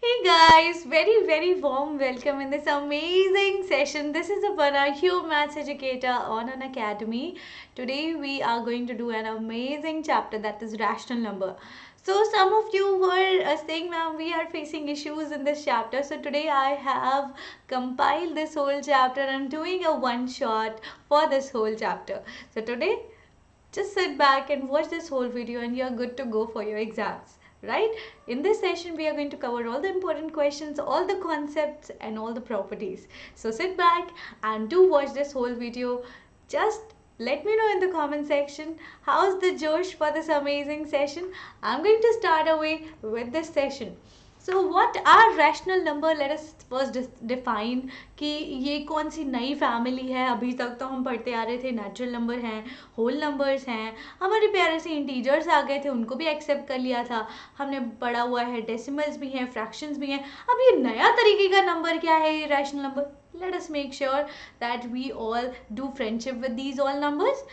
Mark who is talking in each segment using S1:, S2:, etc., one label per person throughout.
S1: Hey guys, very warm welcome in this amazing session. This is Aparna, your maths educator on an academy. Today we are going to do an amazing chapter that is rational number. So some of you were saying, ma'am, we are facing issues in this chapter. So today I have compiled this whole chapter and doing a one shot for this whole chapter. So today just sit back and watch this whole video and you're good to go for your exams, right? In this session we are going to cover all the important questions, all the concepts and all the properties. So sit back and do watch this whole video. Just let me know in the comment section how's the Josh for this amazing session. I'm going to start away with this session. So what are rational number? Let us first define कि ये कौन सी नई family है. अभी तक तो हम पढ़ते आ रहे थे नेचुरल नंबर हैं, होल नंबर्स हैं, हमारे प्यारे से इंटीजर्स आ गए थे, उनको भी एक्सेप्ट कर लिया था. हमने पढ़ा हुआ है डेसिमल्स भी हैं, फ्रैक्शंस भी हैं. अब ये नया तरीके का नंबर क्या है, ये rational number. Let us make sure that we all do friendship with these all numbers.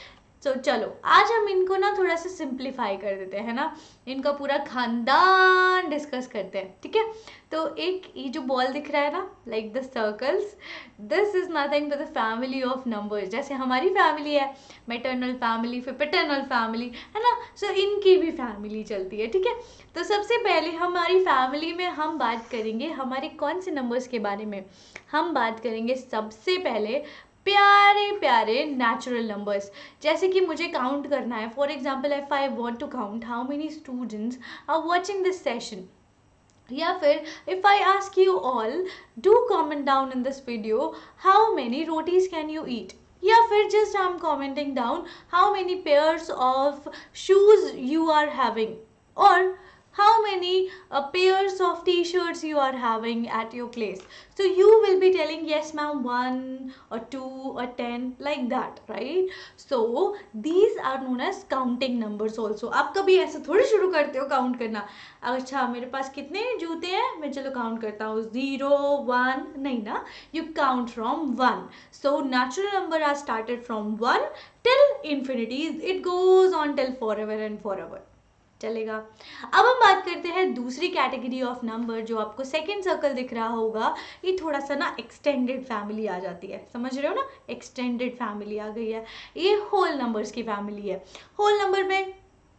S1: तो चलो आज हम इनको ना थोड़ा सा सिंप्लीफाई कर देते हैं ना, इनका पूरा खानदान डिस्कस करते हैं, ठीक है. तो एक ये जो बॉल दिख रहा है ना, like the circles, this is nothing but the family of numbers. जैसे हमारी फैमिली है, मैटरनल फैमिली, फिर पैटर्नल फैमिली है ना, सो इनकी भी फैमिली चलती है, ठीक है. तो सबसे पहले हमारी फैमिली में हम बात करेंगे हमारे कौन से नंबर्स के बारे में. हम बात करेंगे सबसे पहले प्यारे प्यारे नेचुरल नंबर्स. जैसे कि मुझे काउंट करना है, for example if I want to count how many students are watching this session, या फिर if I ask you all do comment down in this video how many rotis can you eat, या फिर just I am commenting down how many pairs of shoes you are having, और how many pairs of t-shirts you are having at your place. So you will be telling yes ma'am, 1 or 2 or 10, like that, right? So these are known as counting numbers also. आप कभी ऐसे थोड़ी शुरू करते हो count करना, अच्छा मेरे पास कितने जूते हैं, मैं चलो काउंट करता हूँ 0 1, नहीं ना, you count from 1. So natural number are started from 1 till infinity. It goes on till forever and forever, चलेगा. अब हम बात करते हैं दूसरी कैटेगरी ऑफ नंबर, जो आपको सेकेंड सर्कल दिख रहा होगा. ये थोड़ा सा ना एक्सटेंडेड फैमिली आ जाती है, समझ रहे हो ना, एक्सटेंडेड फैमिली आ गई है. ये होल नंबर्स की फैमिली है. होल नंबर में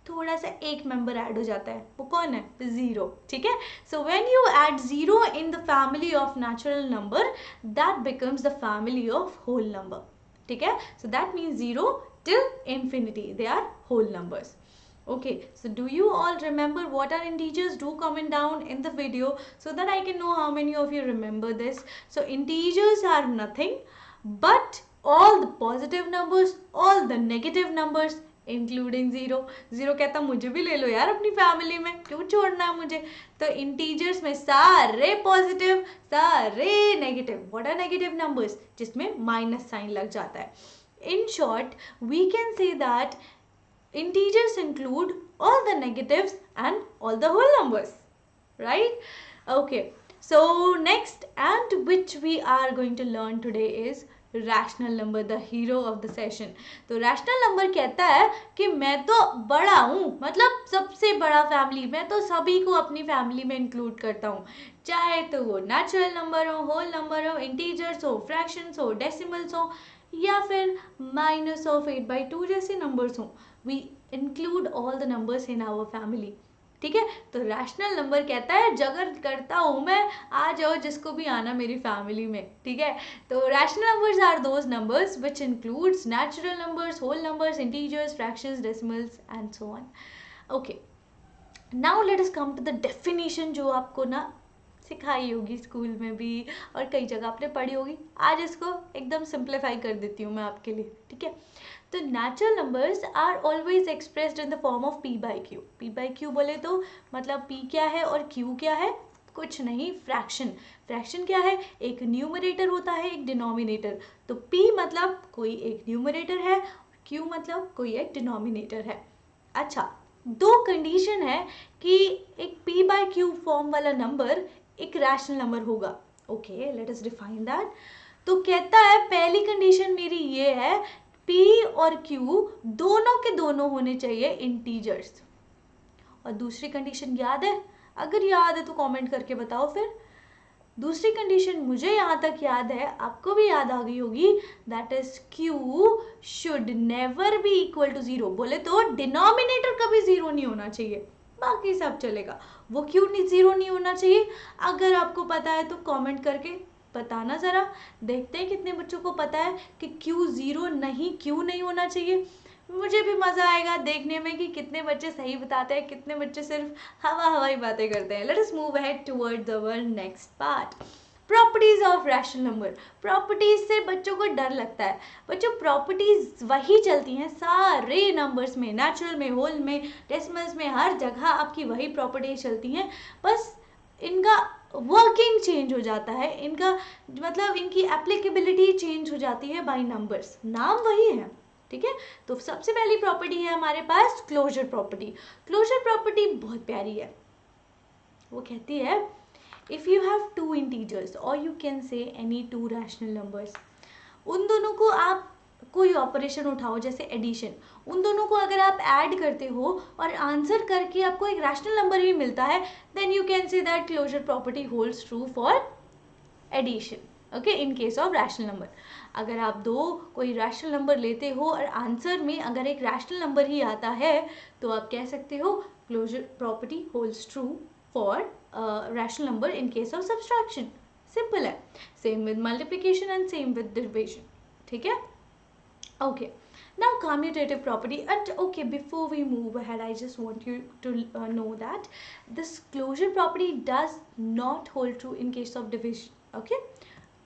S1: थोड़ा सा एक मेंबर ऐड हो जाता है, वो कौन है, जीरो, ठीक है. So when you add zero in the family of natural number, that becomes the family of whole number, ठीक है. So that means zero till infinity, they are whole numbers. Okay, so do you all remember what are integers? Do comment down in the video so that I can know how many of you remember this. So integers are nothing but all the positive numbers, all the negative numbers including zero. Zero कहता मुझे भी ले लो यार अपनी family में, क्यों छोड़ना है मुझे. तो इंटीजर्स में सारे पॉजिटिव, सारे negative. What are negative numbers, जिसमें माइनस साइन लग जाता है. In short we can say that integers include all the negatives and all the whole numbers, right? Okay, so next and which we are going to learn today is rational number, the hero of the session. तो rational number कहता है कि मैं तो बड़ा हूँ, मतलब सबसे बड़ा फैमिली, मैं तो सभी को अपनी फैमिली में इंक्लूड करता हूँ, चाहे तो वो नेचुरल नंबर हो, होल नंबर हो, इंटीजर्स हो, फ्रैक्शंस हो, डेसिमल्स हो, या फिर माइनस ऑफ 8/2 जैसे नंबर्स हो. We include all the numbers in our family, ठीक है. तो रैशनल नंबर कहता है जगर करता हूँ मैं, आ जाओ जिसको भी आना मेरी फैमिली में, ठीक है. तो rational numbers are those numbers which includes natural numbers, whole numbers, integers, fractions, decimals and so on. Okay, now let us come to the definition, जो आपको ना सिखाई होगी स्कूल में भी और कई जगह आपने पढ़ी होगी. आज इसको एकदम सिंप्लीफाई कर देती हूँ मैं आपके लिए, ठीक है. तो natural numbers are always expressed in the form of p by q. p by q बोले तो मतलब p क्या है और q क्या है, कुछ नहीं, फ्रैक्शन. फ्रैक्शन क्या है, एक न्यूमरेटर होता है, एक डिनोमिनेटर. तो p मतलब कोई एक न्यूमरेटर है, q मतलब कोई एक डिनोमिनेटर है. अच्छा, दो कंडीशन है कि एक p बाई क्यू फॉर्म वाला नंबर एक रैशनल नंबर होगा. Okay, let us define that. तो कहता है पहली कंडीशन मेरी ये है, p और q दोनों के दोनों होने चाहिए इंटीजर्स. और दूसरी कंडीशन याद है, अगर याद है तो कमेंट करके बताओ। फिर दूसरी कंडीशन मुझे यहाँ तक याद है, आपको भी याद आ गई होगी, that is q should never be equal to 0। बोले तो डिनोमिनेटर कभी 0 नहीं होना चाहिए, बाकी सब चलेगा, वो क्यों नहीं 0 नहीं होना चाहिए? अगर आपको पता है तो कमेंट करके बताना ज़रा, देखते हैं कितने बच्चों को पता है कि q 0 नहीं क्यों नहीं होना चाहिए। मुझे भी मज़ा आएगा देखने में कि कितने बच्चे सही बताते हैं, कितने बच्चे सिर्फ हवाई बातें करते हैं। Let us move ahead towards our next part, properties of rational number. Properties से बच्चों को डर लगता है। बच्चों प्रॉपर्टीज वही चलती हैं सारे नंबर्स में, नेचुरल में, होल में, डेसिमल्स में, हर जगह आपकी वही प्रॉपर्टीज चलती हैं, बस इनका वर्किंग चेंज हो जाता है, इनका मतलब इनकी एप्लीकेबिलिटी चेंज हो जाती है बाय नंबर्स, नाम वही है, ठीक है। तो सबसे पहली प्रॉपर्टी है हमारे पास क्लोजर प्रॉपर्टी। क्लोजर प्रॉपर्टी बहुत प्यारी है, वो कहती है if you have two integers और you can say any two rational numbers, उन दोनों को आप कोई ऑपरेशन उठाओ जैसे एडिशन, उन दोनों को अगर आप ऐड करते हो और आंसर करके आपको एक रैशनल नंबर भी मिलता है, then you can say that closure property holds true for addition, okay, in case of rational number. अगर आप दो कोई रैशनल नंबर लेते हो और आंसर में अगर एक रैशनल नंबर ही आता है, तो आप कह सकते हो closure property holds true for rational number in case of subtraction. Simple है, same with multiplication and same with division, ठीक है। Okay, now commutative property. And okay, before we move ahead, I just want you to know that this closure property does not hold true in case of division. Okay,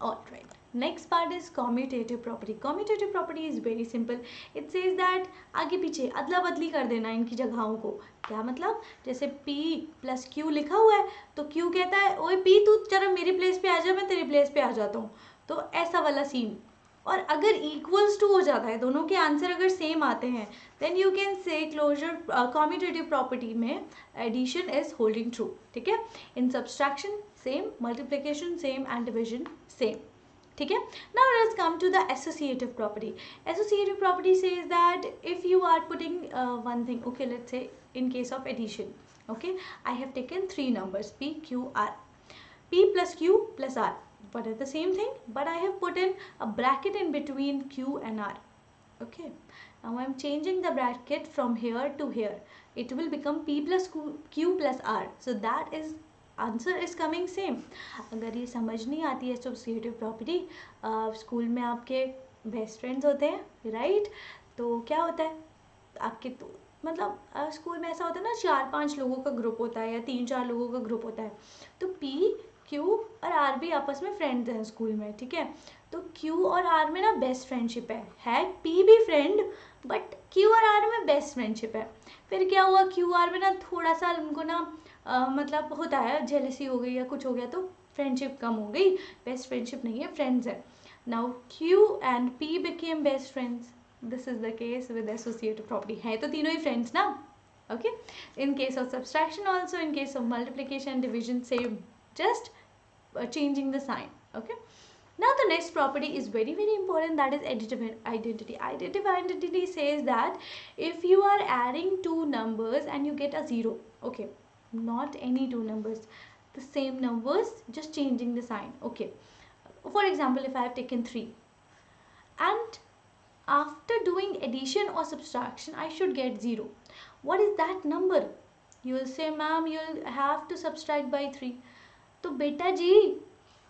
S1: all right. Next part is commutative property. Commutative property is very simple. It says that आगे पीछे अदला बदली कर देना इनकी जगहों को। क्या मतलब? जैसे P प्लस Q लिखा हुआ है तो Q कहता है ओए P तू जरा मेरे प्लेस पे आ जा, मैं तेरे प्लेस पे आ जाता हूँ, तो ऐसा वाला सीन। और अगर इक्वल्स टू हो जाता है, दोनों के आंसर अगर सेम आते हैं, then you can say closure commutative property में एडिशन इज होल्डिंग ट्रू, ठीक है। In subtraction same, multiplication same and division same, ठीक है। Now let's come to the associative property. Associative property says that if you are putting one thing, okay, let's say in case of addition, okay, I have taken three numbers p, q, r. P plus q plus r, but it's the same thing, but I have put in a bracket in between q and r, okay. Now I am changing the bracket from here to here, it will become p plus q plus r, so that is answer is coming same. अगर ये समझ नहीं आती है associative property, school में आपके best friends होते हैं, राइट, तो क्या होता है आपके, तो मतलब स्कूल में ऐसा होता है ना, 4-5 लोगों का ग्रुप होता है या 3-4 लोगों का ग्रुप होता है, तो P, Q और R भी आपस में फ्रेंड्स हैं स्कूल में, ठीक है। तो Q और R में ना बेस्ट फ्रेंडशिप है P भी फ्रेंड, बट Q और R में बेस्ट फ्रेंडशिप है। फिर क्या हुआ, Q R में ना थोड़ा सा उनको ना मतलब होता है, जेलसी हो गई या कुछ हो गया तो फ्रेंडशिप कम हो गई, बेस्ट फ्रेंडशिप नहीं है, फ्रेंड्स है। Now Q and P became best friends, this is the case with associative property, है तो तीनों ही friends ना, okay. In case of subtraction also, in case of multiplication and division, same, just changing the sign, okay. Now the next property is very important, that is additive identity. Additive identity says that if you are adding two numbers and you get a zero, okay, not any two numbers, the same numbers, just changing the sign, okay. For example, if I have taken 3 and after doing addition or subtraction I should get 0, what is that number? You will say ma'am you will have to subtract by 3, तो बेटा जी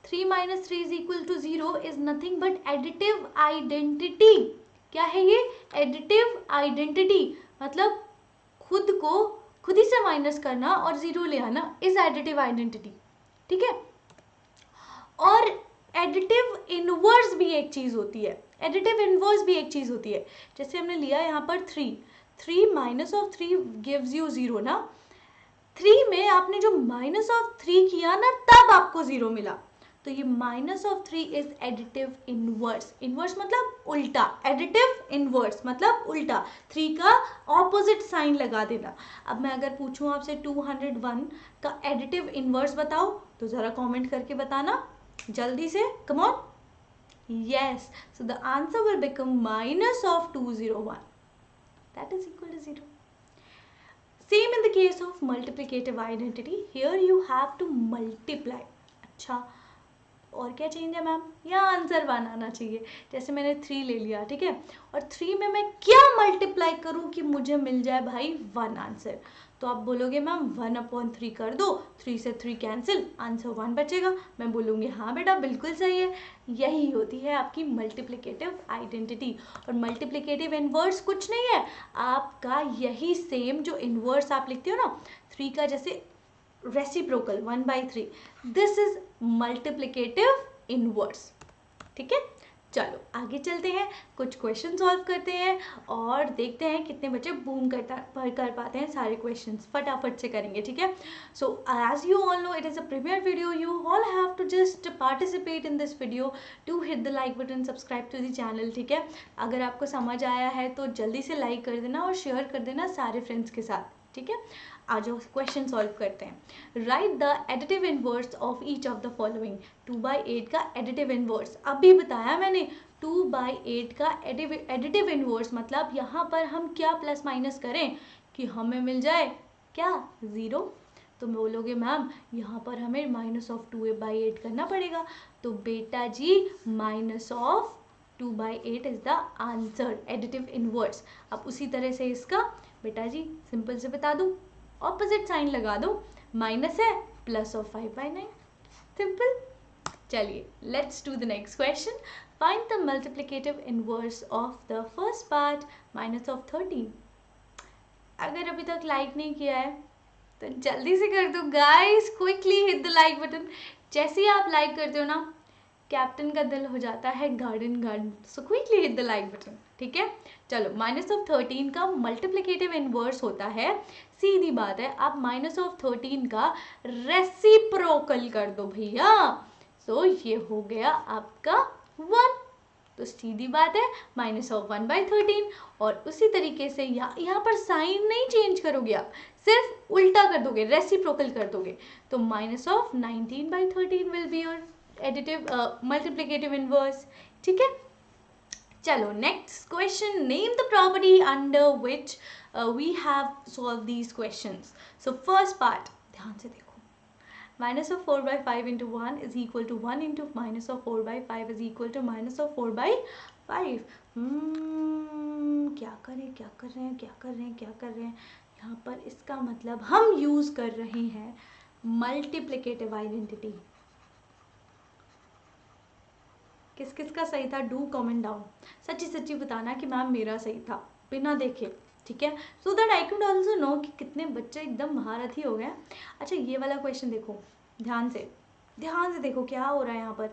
S1: 3 minus 3 is equal to 0 is nothing but additive identity। क्या है ये? additive identity, मतलब खुद को खुद ही से माइनस करना और 0 ले आना is additive identity, ठीक है। और एडिटिव इनवर्स भी एक चीज़ होती है, एडिटिव इनवर्स भी एक चीज़ होती है। जैसे हमने लिया यहाँ पर 3 माइनस ऑफ 3 गिव्स यू 0 ना, 3 में आपने जो माइनस ऑफ 3 किया ना तब आपको 0 मिला, तो ये minus of 3 is additive inverse. Inverse मतलब उल्टा, एडिटिव इनवर्स मतलब उल्टा, 3 का ऑपोजिट साइन लगा देना। अब मैं अगर पूछूं आपसे 201 का एडिटिव इनवर्स बताओ, तो ज़रा कमेंट करके बताना जल्दी से, come on. Yes, so the answer will become minus of 201, that is equal to 0. Same in the case of multiplicative identity here you have to multiply. अच्छा, और क्या चेंज है मैम? यहाँ आंसर 1 आना चाहिए. जैसे मैंने 3 ले लिया, ठीक है, और 3 में मैं क्या मल्टीप्लाई करूँ कि मुझे मिल जाए भाई 1 आंसर. तो आप बोलोगे मैम 1/3 कर दो, 3 से 3 कैंसिल, आंसर 1 बचेगा. मैं बोलूँगी हाँ बेटा बिल्कुल सही है. यही होती है आपकी मल्टीप्लिकेटिव आइडेंटिटी. और मल्टीप्लिकेटिव इनवर्स कुछ नहीं है आपका, यही सेम जो इनवर्स आप लिखते हो ना 3 का, जैसे reciprocal 1/3, this is multiplicative inverse. ठीक है, चलो आगे चलते हैं, कुछ क्वेश्चन सॉल्व करते हैं और देखते हैं कितने बच्चे बूम कर पाते हैं. सारे क्वेश्चंस फटाफट से करेंगे, ठीक है. So as you all know it is a premier video, you all have to just participate in this video, to hit the like button, subscribe to the channel. ठीक है, अगर आपको समझ आया है तो जल्दी से लाइक कर देना और शेयर कर देना सारे फ्रेंड्स के साथ. ठीक है, आ जाओ क्वेश्चन सॉल्व करते हैं. Right the additive inverse of each of the following. 2/8 का एडिटिव इनवर्स अभी बताया मैंने. 2/8 का एडिटिव इनवर्स मतलब यहाँ पर हम क्या प्लस माइनस करें कि हमें मिल जाए क्या 0. तो बोलोगे मैम यहाँ पर हमें -2/8 करना पड़ेगा. तो बेटा जी -2/8 is the answer, additive inverse. अब उसी तरह से इसका बेटा जी सिंपल से बता दूं, ऑपोजिट साइन लगा दो, माइनस है प्लस ऑफ 5/9, सिंपल. चलिए let's do the next question. Find the multiplicative inverse of the first part -13. अगर अभी तक लाइक नहीं किया है तो जल्दी से कर दो guys, quickly hit the like button. जैसे ही आप लाइक करते हो ना कैप्टन का दिल हो जाता है garden. So quickly hit the like button. ठीक है, चलो -13 का मल्टीप्लिकेटिव इनवर्स होता है, सीधी बात है, आप -13 का रेसिप्रोकल कर दो भैया. सो ये हो गया आपका 1. तो सीधी बात है -1/13. और उसी तरीके से यहाँ पर साइन नहीं चेंज करोगे आप, सिर्फ उल्टा कर दोगे, रेसिप्रोकल कर दोगे. तो -19/13 will be your additive multiplicative inverse. ठीक है, चलो next question. Name the property under which we have solve these questions. So first part ध्यान से देखो, -4/5 into 1 is equal to 1 into -4/5 is equal to -4/5. क्या करें. यहाँ पर इसका मतलब हम यूज कर रहे हैं मल्टीप्लिकेटिव आइडेंटिटी. किस किस का सही था, डू कमेंट डाउन. सच्ची बताना कि मैम मेरा सही था बिना देखे. ठीक है, so that I could also know कि कितने बच्चे एकदम महारथी हो गए. अच्छा ये वाला क्वेश्चन देखो, ध्यान से देखो क्या हो रहा है यहाँ पर.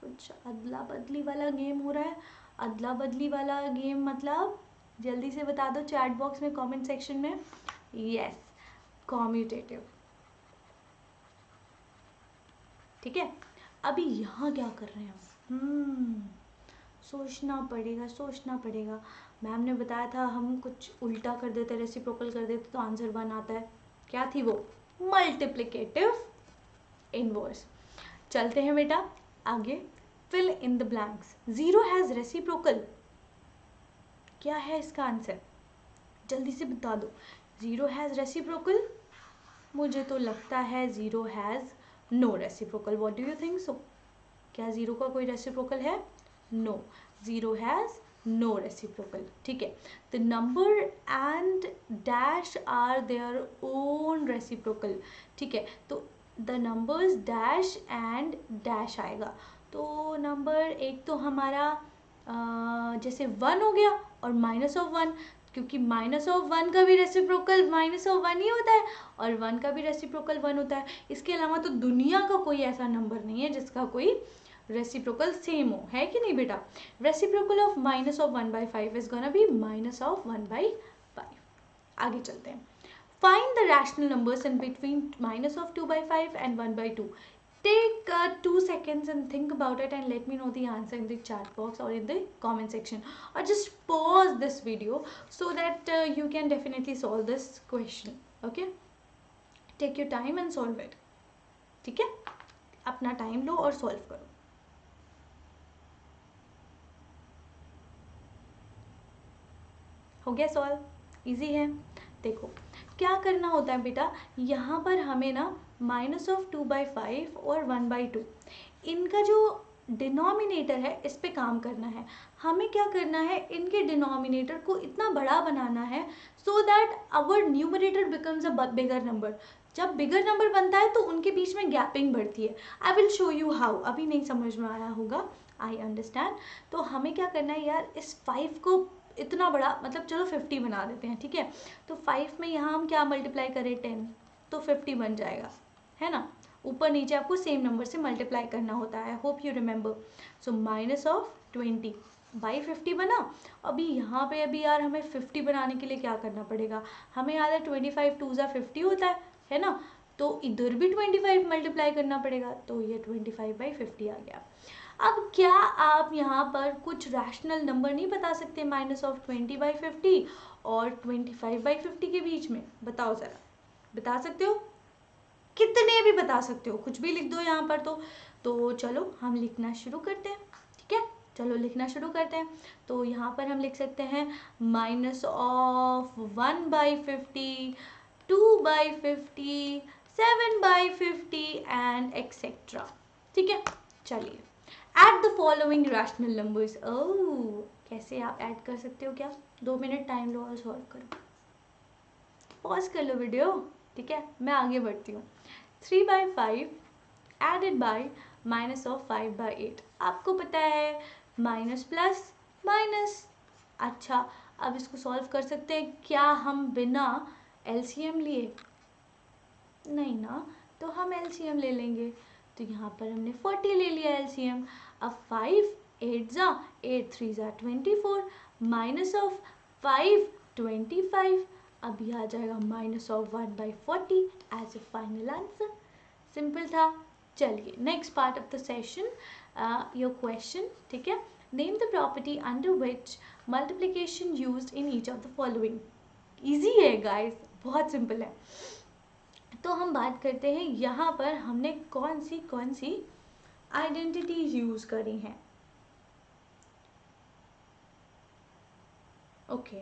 S1: कुछ अदला बदली वाला गेम हो रहा है. अदला बदली वाला गेम मतलब जल्दी से बता दो चैट बॉक्स में, कमेंट सेक्शन में. Yes, commutative. ठीक है, अभी यहाँ क्या कर रहे हैं हम, सोचना पड़ेगा. मैम ने बताया था हम कुछ उल्टा कर देते, रेसिप्रोकल कर देते तो आंसर 1 आता है. क्या थी वो? Multiplicative inverse. चलते हैं बेटा आगे. Fill in the blanks. 0 has reciprocal. क्या है इसका आंसर, जल्दी से बता दो. 0 हैज रेसिप्रोकल, मुझे तो लगता है 0 has no reciprocal. What do you think so? क्या 0 का कोई रेसिप्रोकल है? No, 0 has no reciprocal. ठीक है, the number and dash are their own reciprocal. ठीक है, तो the numbers dash and dash आएगा. तो नंबर एक तो हमारा जैसे 1 हो गया और -1, क्योंकि -1 का भी रेसिप्रोकल -1 ही होता है और 1 का भी रेसिप्रोकल 1 होता है. इसके अलावा तो दुनिया का कोई ऐसा नंबर नहीं है जिसका कोई रेसिप्रोकल सेम हो, है कि नहीं बेटा. Reciprocal of -1/5 is gonna be -1/5. आगे चलते हैं. Find the rational numbers in between -2/5 and 1/2. Take 2 seconds and think about it and let me know the answer in the chat box or in the comment section, or just pause this video so that you can definitely solve this question. Okay, take your time and solve it. ठीक है, अपना time लो और solve करो. हो गया solve, easy है. देखो क्या करना होता है बेटा, यहाँ पर हमें ना -2/5 और 1/2 इनका जो डिनोमिनेटर है इस पे काम करना है। हमें क्या करना है, इनके डिनोमिनेटर को इतना बड़ा बनाना है so that our numerator becomes a bigger number. जब बिगर नंबर बनता है तो उनके बीच में गैपिंग बढ़ती है। I will show you how. अभी नहीं समझ में आया होगा, आई अंडरस्टैंड। तो हमें क्या करना है यार, इस 5 को इतना बड़ा, मतलब चलो 50 बना देते हैं, ठीक है। तो 5 में यहाँ हम क्या मल्टीप्लाई करें, 10, तो 50 बन जाएगा, है ना। ऊपर नीचे आपको सेम नंबर से मल्टीप्लाई करना होता है, होप यू रिमेंबर। सो -20/50 बना। अभी यहाँ पे अभी यार हमें 50 बनाने के लिए क्या करना पड़ेगा, हमें याद है 25 2 50 होता है ना। तो इधर भी 25 मल्टीप्लाई करना पड़ेगा, तो ये 25/50 आ गया। अब क्या आप यहाँ पर कुछ रैशनल नंबर नहीं बता सकते -20/50 और 25/50 के बीच में? बताओ ज़रा, बता सकते हो? कितने भी बता सकते हो, कुछ भी लिख दो यहाँ पर। तो चलो हम लिखना शुरू करते हैं, ठीक है। चलो लिखना शुरू करते हैं। तो यहाँ पर हम लिख सकते हैं -1/50, 2/50, 7/50 एंड एक्सेट्रा, ठीक है। चलिए, add the following rational numbers. Oh, कैसे आप ऐड कर सकते हो क्या? 2 मिनट टाइम लो और सॉल्व करो। पॉज कर लो वीडियो, ठीक है। मैं आगे बढ़ती हूँ। 3/5 एडेड बाय -5/8। आपको पता है माइनस प्लस माइनस। अच्छा, अब इसको सॉल्व कर सकते हैं क्या हम बिना एलसीएम लिए? नहीं ना, तो हम एलसीएम ले लेंगे। तो यहाँ पर हमने 40 ले लिया एलसीएम। अब 5 8 जा 8 3 जा 24 -5 25। अभी आ जाएगा -1/40 as a final answer. Simple था। चलिए, next part of the session, your question, ठीक है। Name the property under which multiplication used in each of the following. Easy है गाइस, बहुत सिंपल है। तो हम बात करते हैं यहाँ पर हमने कौन सी आइडेंटिटीज यूज करी हैं। ओके,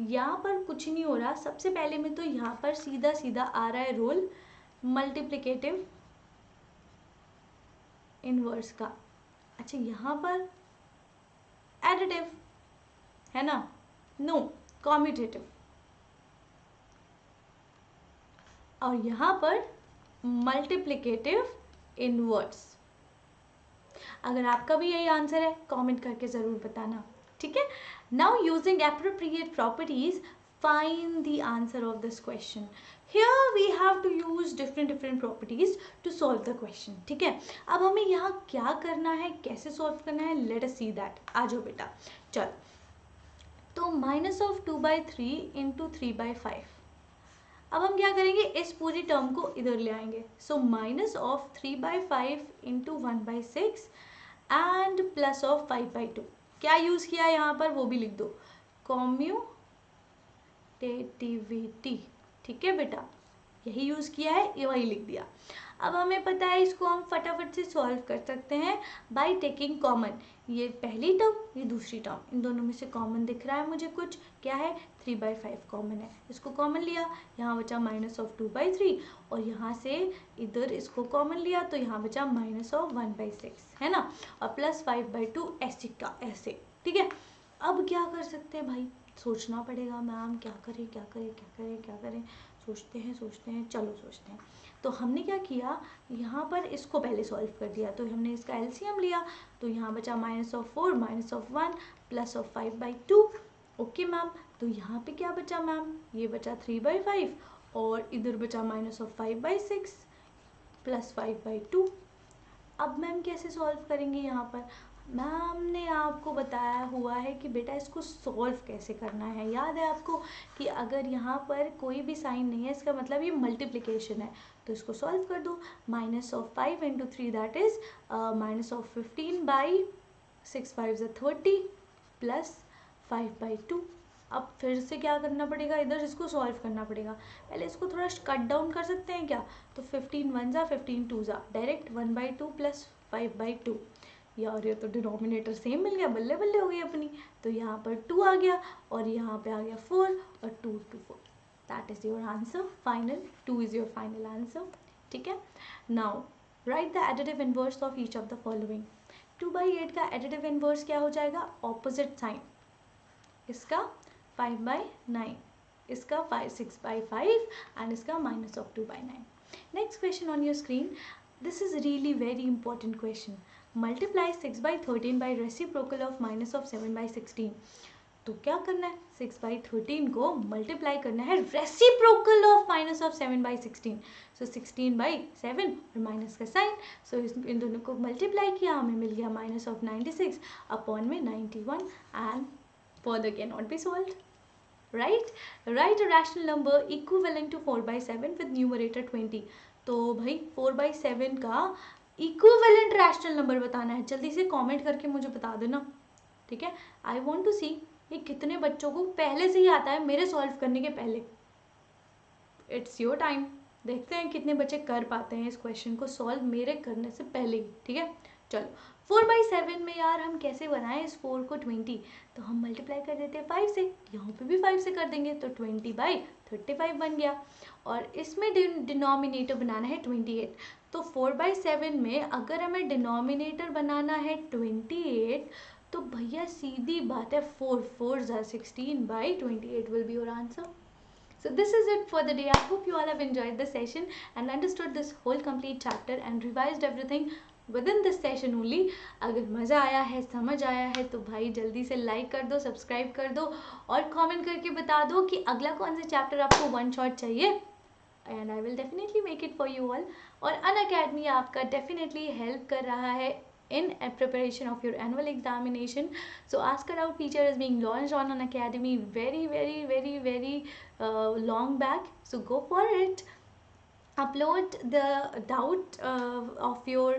S1: यहाँ पर कुछ नहीं हो रहा। सबसे पहले में तो यहाँ पर सीधा सीधा आ रहा है रोल मल्टीप्लिकेटिव इनवर्स का। अच्छा, यहाँ पर एडिटिव है ना, नो, कॉम्यूटेटिव। और यहाँ पर मल्टीप्लिकेटिव इनवर्स। अगर आपका भी यही आंसर है कमेंट करके ज़रूर बताना, ठीक है। Now using appropriate properties find the answer of this question. Here we have to use different properties to solve the question, ठीक है। अब हमें यहाँ क्या करना है, कैसे सॉल्व करना है, let us see that. आ जाओ बेटा, चल। तो -2/3 इंटू 3/5। अब हम क्या करेंगे, इस पूरी टर्म को इधर ले आएंगे। सो -3/5 इंटू 1/6 एंड +5/2। क्या यूज किया है यहाँ पर वो भी लिख दो, कॉम्यूटेटिविटी, ठीक है बेटा, यही यूज किया है, ये वही लिख दिया। अब हमें पता है इसको हम फटाफट से सॉल्व कर सकते हैं बाय टेकिंग कॉमन। ये पहली टर्म, ये दूसरी टर्म, इन दोनों में से कॉमन दिख रहा है मुझे कुछ, क्या है, 3/5 कॉमन है। इसको कॉमन लिया, यहाँ बचा -2/3 और यहाँ से इधर इसको कॉमन लिया तो यहाँ बचा -1/6, है ना। और +5/2 ऐसे का ऐसे, ठीक है। अब क्या कर सकते हैं भाई, सोचना पड़ेगा, मैम क्या करें क्या करें क्या करें क्या करें, सोचते हैं चलो सोचते हैं। तो हमने क्या किया, यहाँ पर इसको पहले सॉल्व कर दिया। तो हमने इसका एलसीएम लिया, तो यहाँ बचा -4 -1 +5/2। ओके मैम, तो यहाँ पे क्या बचा मैम, ये बचा 3/5 और इधर बचा -5/6 +5/2। अब मैम कैसे सॉल्व करेंगे यहाँ पर? मैम ने आपको बताया हुआ है कि बेटा इसको सॉल्व कैसे करना है। याद है आपको कि अगर यहाँ पर कोई भी साइन नहीं है इसका मतलब ये मल्टीप्लिकेशन है। तो इसको सॉल्व कर दो। -5 इंटू 3 दैट इज -15/6 5 30 +5/2। अब फिर से क्या करना पड़ेगा, इधर इसको सॉल्व करना पड़ेगा। पहले इसको थोड़ा कट डाउन कर सकते हैं क्या? तो 15 1 जा 15 2 जा डायरेक्ट 1/2 +5/2। यार ये तो डिनोमिनेटर सेम मिल गया, बल्ले बल्ले हो गई अपनी। तो यहाँ पर 2 आ गया और यहाँ पे आ गया 4 और 2 2 4। That is your answer. Final 2 is your final answer. ठीक है. Now write the additive inverse of each of the following. 2/8 का additive inverse क्या हो जाएगा? Opposite sign. इसका 5/9, इसका 6/5 and इसका minus of 2/9. Next question on your screen. This is really very important question. Multiply 6/13 by reciprocal of minus of 7/16. तो क्या करना है? 6/13 को मल्टीप्लाई करना है रेसिप्रोकल ऑफ माइनस ऑफ 7/16. सो 16/7 और माइनस का साइन. सो इन दोनों को मल्टीप्लाई किया, हमें मिल गया माइनस ऑफ 96 अपॉन में 91 and further cannot be solved. Right? Write a rational number equivalent to 4/7 with numerator 20. तो भाई 4/7 का इक्विवेलेंट रैशनल नंबर बताना है. जल्दी से कमेंट करके मुझे बता देना. ठीक है. आई वांट टू सी ये कितने बच्चों को पहले से ही आता है मेरे सॉल्व करने के पहले. It's your time. देखते हैं कितने बच्चे कर पाते हैं इस क्वेश्चन को सॉल्व मेरे करने से पहले ही. ठीक है. चलो 4/7 में यार हम कैसे बनाएं इस 4 को 20. तो हम मल्टीप्लाई कर देते हैं 5 से. यहाँ पे भी 5 से कर देंगे तो 20/35 बन गया. और इसमें डिनोमिनेटर बनाना है 28. तो 4/7 में अगर हमें डिनोमिनेटर बनाना है 28 तो भैया सीधी बात है 4 4s are 16/28 will be your answer. So this is it for the day. I hope you all have enjoyed the session and understood this whole complete chapter and revised everything within this session only. अगर मज़ा आया है, समझ आया है तो भाई जल्दी से लाइक कर दो, सब्सक्राइब कर दो और कमेंट करके बता दो कि अगला कौन सा चैप्टर आपको वन शॉट चाहिए. And I will definitely make it for you all. और अनअकैडमी आपका डेफिनेटली हेल्प कर रहा है in preparation of your annual examination. So Ask Her Out feature is being launched on Unacademy very long back. So go for it. Upload the doubt of your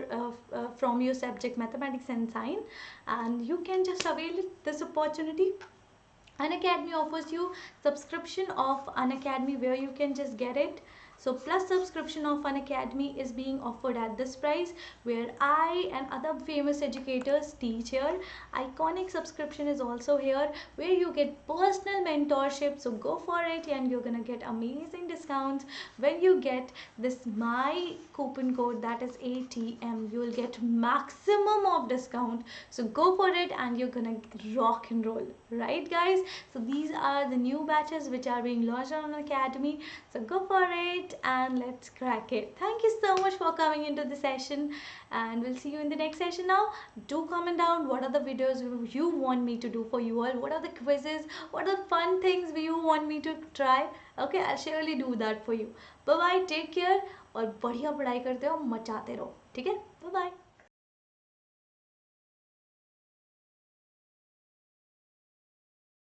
S1: from your subject mathematics and science, and you can just avail this opportunity. Unacademy offers you subscription of Unacademy where you can just get it. So plus subscription of Unacademy is being offered at this price where I and other famous educators teach here. Iconic subscription is also here where you get personal mentorship. So go for it and you're gonna get amazing discounts when you get this my coupon code, that is ATM. You will get maximum of discount. So go for it and you're gonna rock and roll. Right guys? So these are the new batches which are being launched on Unacademy. So go for it and let's crack it. Thank you so much for coming into the session and we'll see you in the next session. Now do comment down what are the videos you want me to do for you all, what are the quizzes, what are the fun things you want me to try. Okay, I'll surely do that for you. Bye bye, take care और बढ़िया पढ़ाई करते हो, मचाते रहो. ठीक है. Bye bye.